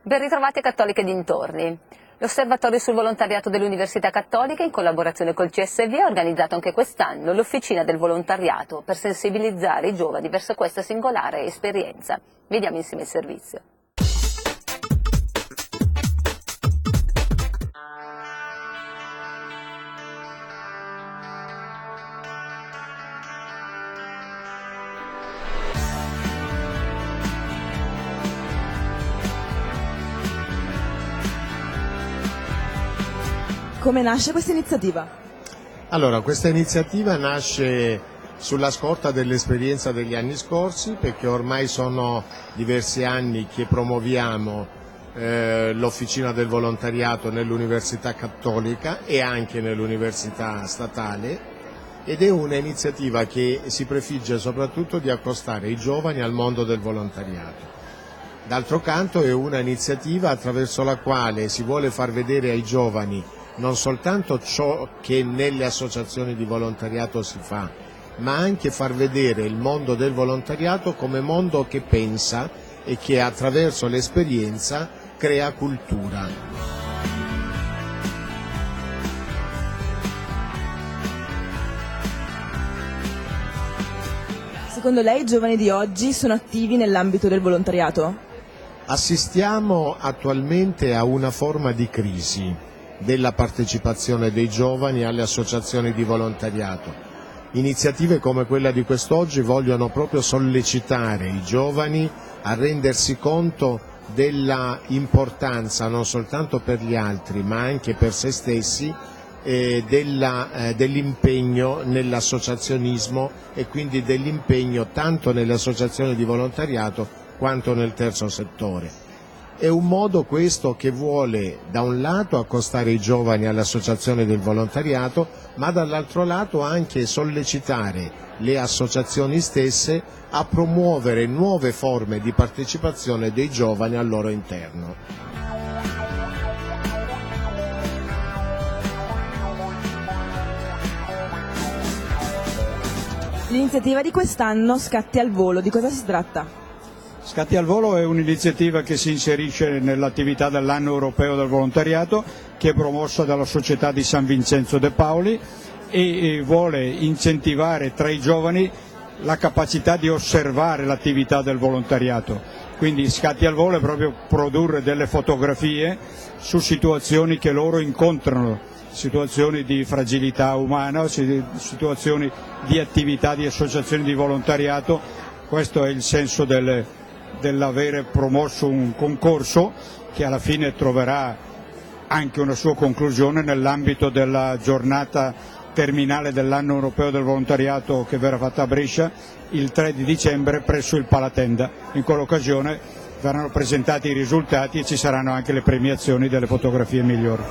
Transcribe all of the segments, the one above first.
Ben ritrovati Cattoliche dintorni. L'Osservatorio sul volontariato dell'Università Cattolica, in collaborazione col CSV, ha organizzato anche quest'anno l'Officina del Volontariato per sensibilizzare i giovani verso questa singolare esperienza. Vediamo insieme il servizio. Come nasce questa iniziativa? Allora, questa iniziativa nasce sulla scorta dell'esperienza degli anni scorsi, perché ormai sono diversi anni che promuoviamo l'Officina del Volontariato nell'Università Cattolica e anche nell'Università Statale, ed è un'iniziativa che si prefigge soprattutto di accostare i giovani al mondo del volontariato. D'altro canto è un'iniziativa attraverso la quale si vuole far vedere ai giovani non soltanto ciò che nelle associazioni di volontariato si fa, ma anche far vedere il mondo del volontariato come mondo che pensa e che attraverso l'esperienza crea cultura. Secondo lei i giovani di oggi sono attivi nell'ambito del volontariato? Assistiamo attualmente a una forma di crisi della partecipazione dei giovani alle associazioni di volontariato. Iniziative come quella di quest'oggi vogliono proprio sollecitare i giovani a rendersi conto della importanza non soltanto per gli altri ma anche per se stessi dell'impegno nell'associazionismo e quindi dell'impegno tanto nelle associazioni di volontariato quanto nel terzo settore. È un modo questo che vuole da un lato accostare i giovani alle associazioni del volontariato, ma dall'altro lato anche sollecitare le associazioni stesse a promuovere nuove forme di partecipazione dei giovani al loro interno. L'iniziativa di quest'anno, Scatti al Volo, di cosa si tratta? Scatti al Volo è un'iniziativa che si inserisce nell'attività dell'anno europeo del volontariato, che è promossa dalla società di San Vincenzo de Paoli e vuole incentivare tra i giovani la capacità di osservare l'attività del volontariato. Quindi Scatti al Volo è proprio produrre delle fotografie su situazioni che loro incontrano, situazioni di fragilità umana, situazioni di attività di associazioni di volontariato. Questo è il senso dell'avere promosso un concorso che alla fine troverà anche una sua conclusione nell'ambito della giornata terminale dell'anno europeo del volontariato che verrà fatta a Brescia il 3 di dicembre presso il Palatenda. In quell'occasione verranno presentati i risultati e ci saranno anche le premiazioni delle fotografie migliori.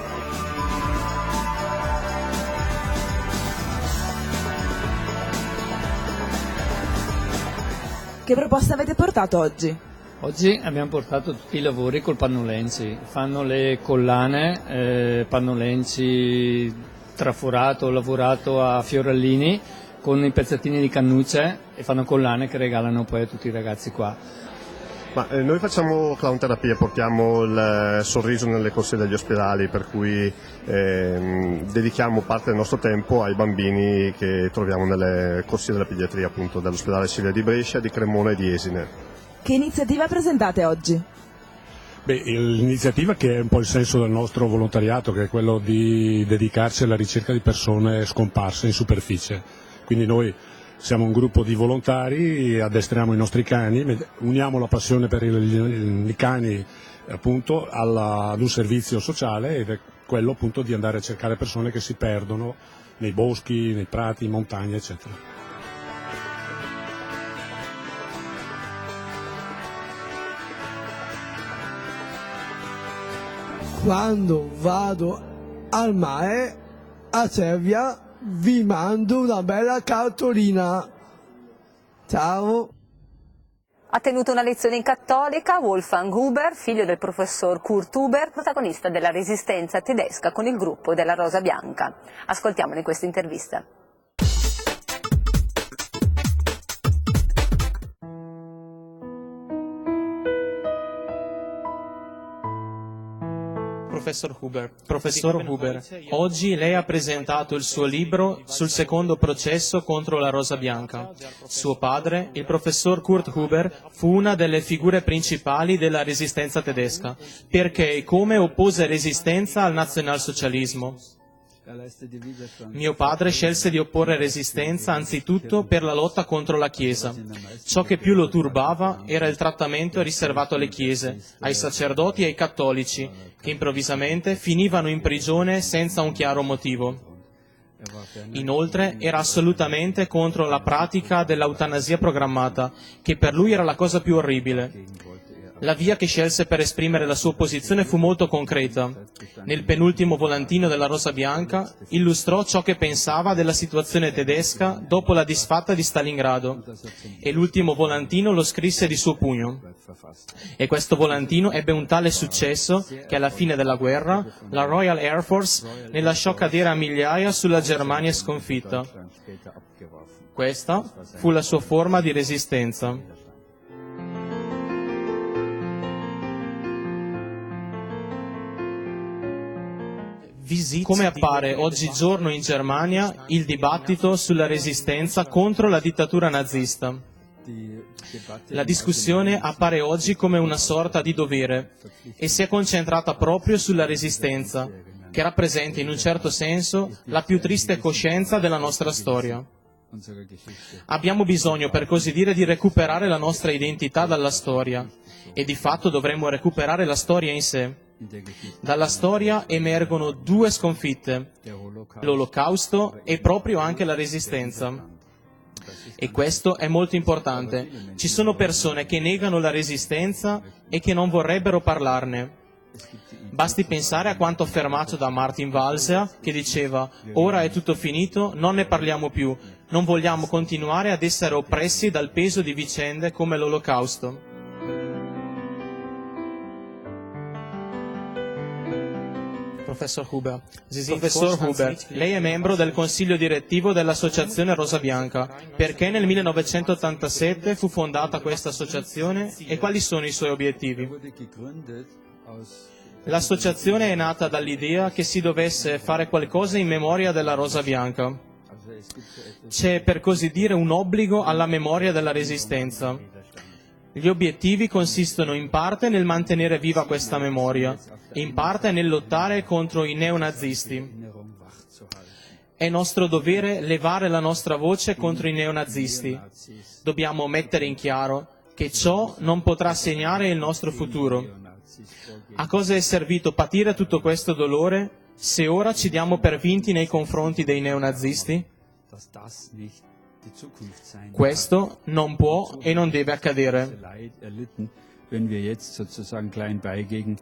Che proposta avete portato oggi? Oggi abbiamo portato tutti i lavori col Pannolenci, fanno le collane, Pannolenci traforato, lavorato a fiorellini con i pezzettini di cannucce e fanno collane che regalano poi a tutti i ragazzi qua. Noi facciamo clown terapia, portiamo il sorriso nelle corsie degli ospedali, per cui dedichiamo parte del nostro tempo ai bambini che troviamo nelle corsie della pediatria, appunto dell'ospedale Silvia di Brescia, di Cremona e di Esine. Che iniziativa presentate oggi? L'iniziativa che è un po' il senso del nostro volontariato, che è quello di dedicarsi alla ricerca di persone scomparse in superficie. Quindi noi siamo un gruppo di volontari, addestriamo i nostri cani, uniamo la passione per i cani appunto ad un servizio sociale, ed è quello appunto di andare a cercare persone che si perdono nei boschi, nei prati, in montagna, eccetera. Quando vado al mare a Cervia vi mando una bella cartolina. Ciao! Ha tenuto una lezione in cattolica Wolfgang Huber, figlio del professor Kurt Huber, protagonista della resistenza tedesca con il gruppo della Rosa Bianca. Ascoltiamolo in questa intervista. Professor Huber. Professor Huber, oggi lei ha presentato il suo libro sul secondo processo contro la Rosa Bianca. Suo padre, il professor Kurt Huber, fu una delle figure principali della resistenza tedesca, perché e come oppose resistenza al nazionalsocialismo. Mio padre scelse di opporre resistenza anzitutto per la lotta contro la Chiesa. Ciò che più lo turbava era il trattamento riservato alle chiese, ai sacerdoti e ai cattolici, che improvvisamente finivano in prigione senza un chiaro motivo. Inoltre era assolutamente contro la pratica dell'eutanasia programmata, che per lui era la cosa più orribile. La via che scelse per esprimere la sua posizione fu molto concreta. Nel penultimo volantino della Rosa Bianca illustrò ciò che pensava della situazione tedesca dopo la disfatta di Stalingrado, e l'ultimo volantino lo scrisse di suo pugno. E questo volantino ebbe un tale successo che alla fine della guerra la Royal Air Force ne lasciò cadere a migliaia sulla Germania sconfitta. Questa fu la sua forma di resistenza. Come appare oggigiorno in Germania il dibattito sulla resistenza contro la dittatura nazista. La discussione appare oggi come una sorta di dovere e si è concentrata proprio sulla resistenza, che rappresenta in un certo senso la più triste coscienza della nostra storia. Abbiamo bisogno, per così dire, di recuperare la nostra identità dalla storia, e di fatto dovremmo recuperare la storia in sé. Dalla storia emergono due sconfitte, l'Olocausto e proprio anche la Resistenza. E questo è molto importante. Ci sono persone che negano la Resistenza e che non vorrebbero parlarne. Basti pensare a quanto affermato da Martin Walser, che diceva: ora è tutto finito, non ne parliamo più, non vogliamo continuare ad essere oppressi dal peso di vicende come l'Olocausto. Professor Huber, lei è membro del consiglio direttivo dell'associazione Rosa Bianca. Perché nel 1987 fu fondata questa associazione e quali sono i suoi obiettivi? L'associazione è nata dall'idea che si dovesse fare qualcosa in memoria della Rosa Bianca. C'è, per così dire, un obbligo alla memoria della Resistenza. Gli obiettivi consistono in parte nel mantenere viva questa memoria e in parte nel lottare contro i neonazisti. È nostro dovere levare la nostra voce contro i neonazisti. Dobbiamo mettere in chiaro che ciò non potrà segnare il nostro futuro. A cosa è servito patire tutto questo dolore se ora ci diamo per vinti nei confronti dei neonazisti? Questo non può e non deve accadere. Wenn wir jetzt sozusagen klein beigeben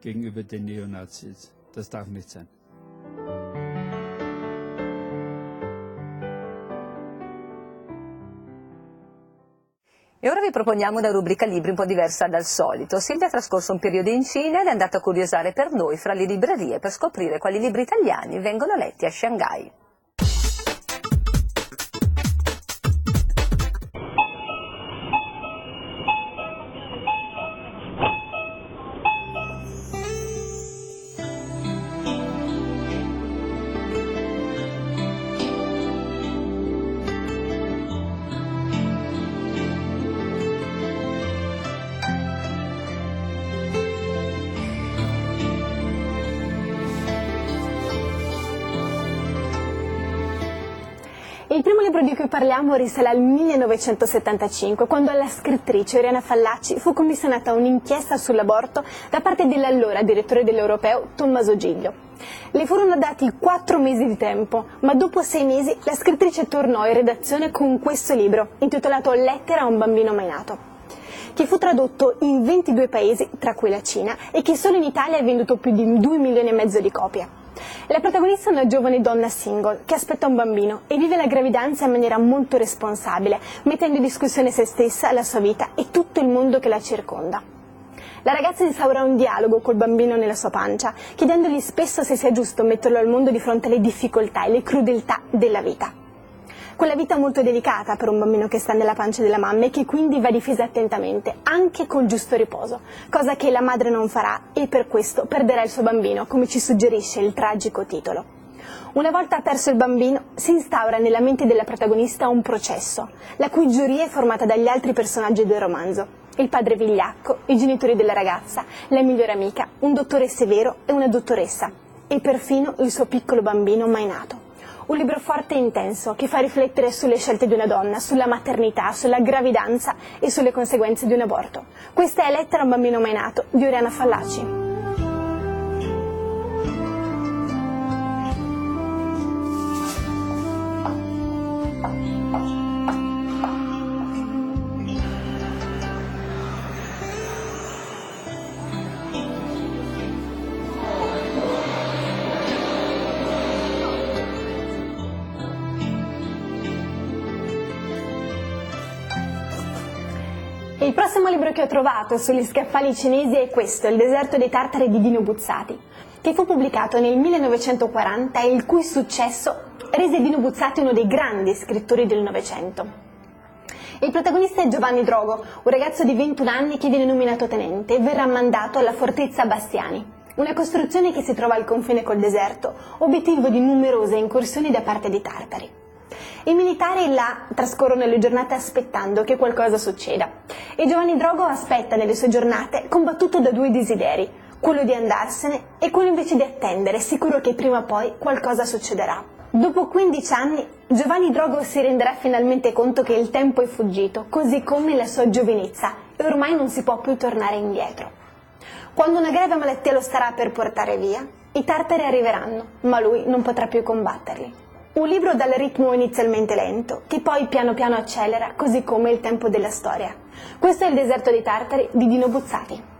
gegenüber den Neonazis. Das darf nicht sein. E ora vi proponiamo una rubrica libri un po' diversa dal solito. Silvia ha trascorso un periodo in Cina ed è andata a curiosare per noi fra le librerie per scoprire quali libri italiani vengono letti a Shanghai. Il primo libro di cui parliamo risale al 1975, quando alla scrittrice Oriana Fallaci fu commissionata un'inchiesta sull'aborto da parte dell'allora direttore dell'Europeo Tommaso Giglio. Le furono dati 4 mesi di tempo, ma dopo 6 mesi la scrittrice tornò in redazione con questo libro, intitolato Lettera a un bambino mai nato, che fu tradotto in 22 paesi, tra cui la Cina, e che solo in Italia ha venduto più di 2,5 milioni di copie. La protagonista è una giovane donna single che aspetta un bambino e vive la gravidanza in maniera molto responsabile, mettendo in discussione se stessa, la sua vita e tutto il mondo che la circonda. La ragazza instaura un dialogo col bambino nella sua pancia, chiedendogli spesso se sia giusto metterlo al mondo di fronte alle difficoltà e le crudeltà della vita. quella vita molto delicata per un bambino che sta nella pancia della mamma e che quindi va difesa attentamente, anche col giusto riposo, cosa che la madre non farà e per questo perderà il suo bambino, come ci suggerisce il tragico titolo. Una volta perso il bambino, si instaura nella mente della protagonista un processo, la cui giuria è formata dagli altri personaggi del romanzo: il padre vigliacco, i genitori della ragazza, la migliore amica, un dottore severo e una dottoressa, e perfino il suo piccolo bambino mai nato. Un libro forte e intenso che fa riflettere sulle scelte di una donna, sulla maternità, sulla gravidanza e sulle conseguenze di un aborto. Questa è Lettera a un bambino mai nato di Oriana Fallaci. Il prossimo libro che ho trovato sugli scaffali cinesi è questo, Il deserto dei tartari di Dino Buzzati, che fu pubblicato nel 1940 e il cui successo rese Dino Buzzati uno dei grandi scrittori del Novecento. Il protagonista è Giovanni Drogo, un ragazzo di 21 anni che viene nominato tenente e verrà mandato alla fortezza Bastiani, una costruzione che si trova al confine col deserto, obiettivo di numerose incursioni da parte dei tartari. I militari là trascorrono le giornate aspettando che qualcosa succeda e Giovanni Drogo aspetta nelle sue giornate combattuto da due desideri, quello di andarsene e quello invece di attendere, sicuro che prima o poi qualcosa succederà. Dopo 15 anni Giovanni Drogo si renderà finalmente conto che il tempo è fuggito, così come la sua giovinezza, e ormai non si può più tornare indietro. Quando una grave malattia lo starà per portare via, i tartari arriveranno, ma lui non potrà più combatterli. Un libro dal ritmo inizialmente lento, che poi piano piano accelera, così come il tempo della storia. Questo è Il deserto dei tartari di Dino Buzzati.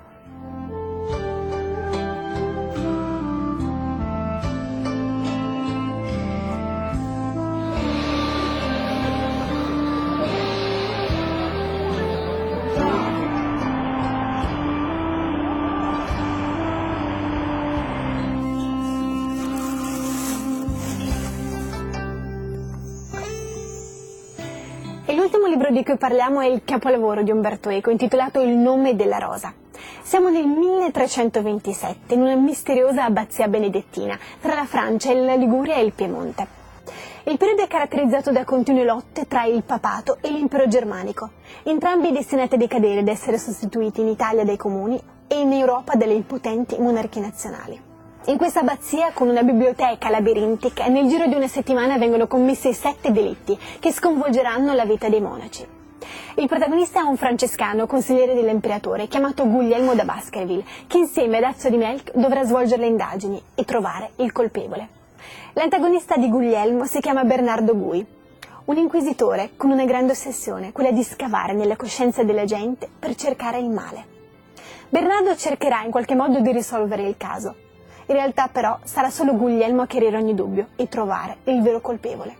L'ultimo libro di cui parliamo è il capolavoro di Umberto Eco, intitolato Il nome della rosa. Siamo nel 1327, in una misteriosa abbazia benedettina, tra la Francia, la Liguria e il Piemonte. Il periodo è caratterizzato da continue lotte tra il papato e l'impero germanico, entrambi destinati a decadere ed essere sostituiti in Italia dai comuni e in Europa dalle impotenti monarchie nazionali. In questa abbazia, con una biblioteca labirintica, nel giro di una settimana vengono commessi 7 delitti che sconvolgeranno la vita dei monaci. Il protagonista è un francescano, consigliere dell'imperatore, chiamato Guglielmo da Baskerville, che insieme ad Azzo di Melk dovrà svolgere le indagini e trovare il colpevole. L'antagonista di Guglielmo si chiama Bernardo Gui, un inquisitore con una grande ossessione, quella di scavare nella coscienza della gente per cercare il male. Bernardo cercherà in qualche modo di risolvere il caso. In realtà però sarà solo Guglielmo a chiarire ogni dubbio e trovare il vero colpevole.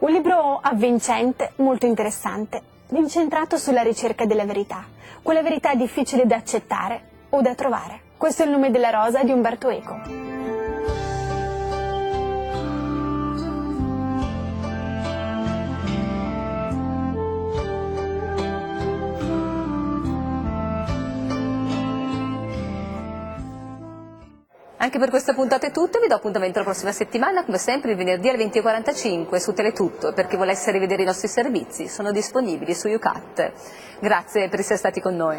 Un libro avvincente, molto interessante, incentrato sulla ricerca della verità, quella verità difficile da accettare o da trovare. Questo è Il nome della rosa di Umberto Eco. Anche per questa puntata è tutto, vi do appuntamento la prossima settimana, come sempre il venerdì alle 20:45 su Teletutto. Per chi volesse rivedere i nostri servizi sono disponibili su YouCat. Grazie per essere stati con noi.